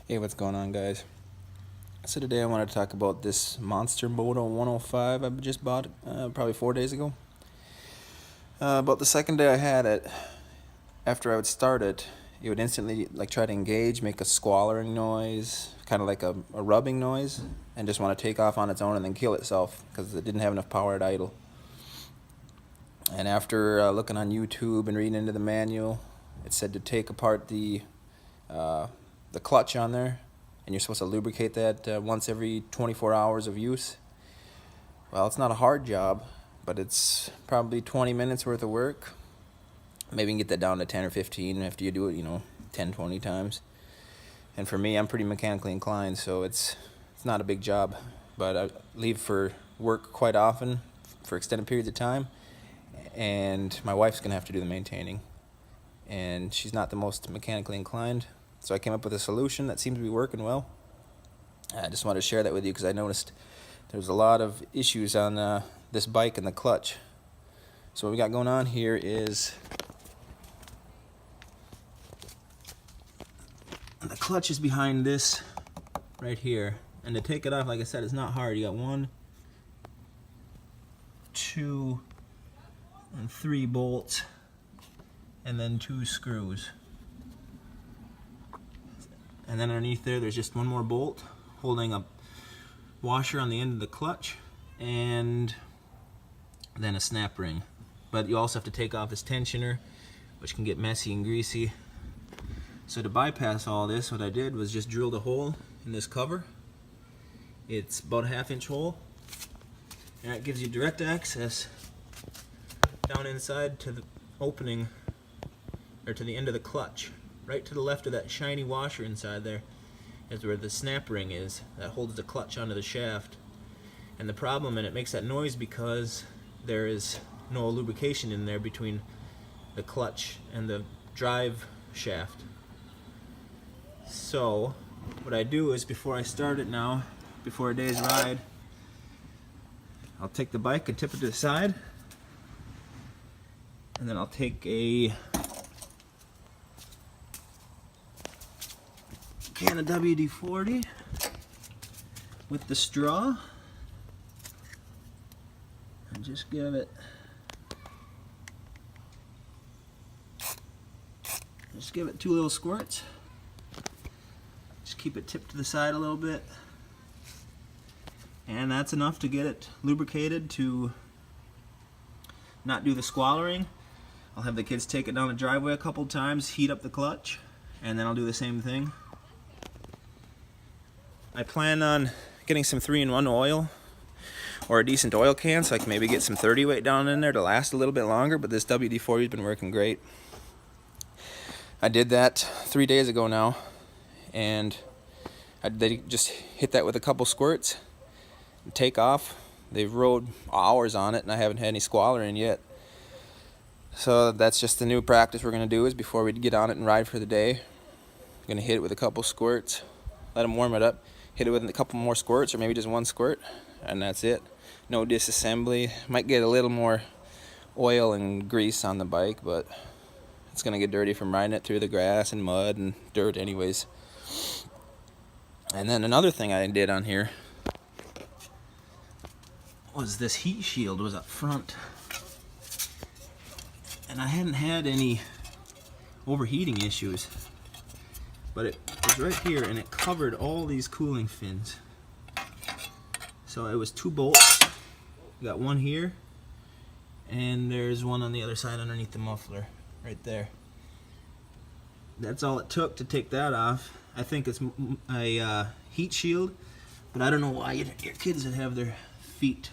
Hey, what's going on, guys? So today I want to talk about this monster Moto 105 I just bought probably 4 days ago. About the second day I had it, after I would start it, it would instantly try to engage, make a squalling noise, kind of like a rubbing noise, and just want to take off on its own and then kill itself because it didn't have enough power at idle. And after looking on YouTube and reading into the manual, it said to take apart the clutch on there, and you're supposed to lubricate that once every 24 hours of use. Well, it's not a hard job, but it's probably 20 minutes worth of work. Maybe you can get that down to 10 or 15 after you do it, 10, 20 times. And for me, I'm pretty mechanically inclined, so it's not a big job. But I leave for work quite often for extended periods of time, and my wife's going to have to do the maintaining. And she's not the most mechanically inclined. So I came up with a solution that seems to be working well. I just wanted to share that with you because I noticed there's a lot of issues on this bike and the clutch. So what we got going on here is the clutch is behind this right here. And to take it off, like I said, it's not hard. You got 1, 2, and 3 bolts, and then 2 screws. And then underneath there's just 1 more bolt holding a washer on the end of the clutch, and then a snap ring. But you also have to take off this tensioner, which can get messy and greasy. So to bypass all this, what I did was just drilled a hole in this cover. It's about a 1/2 inch hole, and it gives you direct access down inside to the opening, or to the end of the clutch. Right to the left of that shiny washer inside there is where the snap ring is that holds the clutch onto the shaft. And the problem, and it makes that noise because there is no lubrication in there between the clutch and the drive shaft. So what I do is, before I start it now, before a day's ride, I'll take the bike and tip it to the side, and then I'll take a can of WD-40 with the straw and just give it 2 little squirts. Just keep it tipped to the side a little bit, and that's enough to get it lubricated to not do the squalling. I'll have the kids take it down the driveway a couple times, heat up the clutch, and then I'll do the same thing. I plan on getting some 3-in-1 oil, or a decent oil can, so I can maybe get some 30 weight down in there to last a little bit longer, but this WD-40 has been working great. I did that 3 days ago now, and they just hit that with a couple squirts and take off. They've rode hours on it, and I haven't had any squalling yet. So that's just the new practice we're going to do, is before we get on it and ride for the day, I'm going to hit it with a couple squirts, let them warm it up, hit it with a couple more squirts, or maybe just 1 squirt, and that's it. No disassembly. Might get a little more oil and grease on the bike, but it's going to get dirty from riding it through the grass and mud and dirt anyways. And then another thing I did on here was this heat shield was up front. And I hadn't had any overheating issues, but it was right here, and it covered all these cooling fins. So it was 2 bolts. You got 1 here, and there's 1 on the other side underneath the muffler, right there. That's all it took to take that off. I think it's a heat shield, but I don't know why your kids would have their feet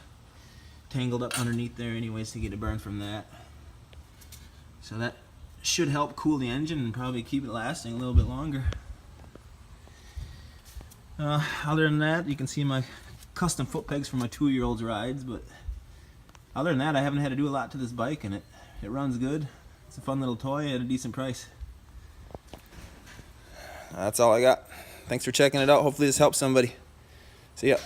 tangled up underneath there anyways to get a burn from that. So that should help cool the engine and probably keep it lasting a little bit longer. Other than that, you can see my custom foot pegs for my 2-year-old's rides, but other than that, I haven't had to do a lot to this bike, and it runs good. It's a fun little toy at a decent price. That's all I got. Thanks for checking it out. Hopefully this helps somebody. See ya.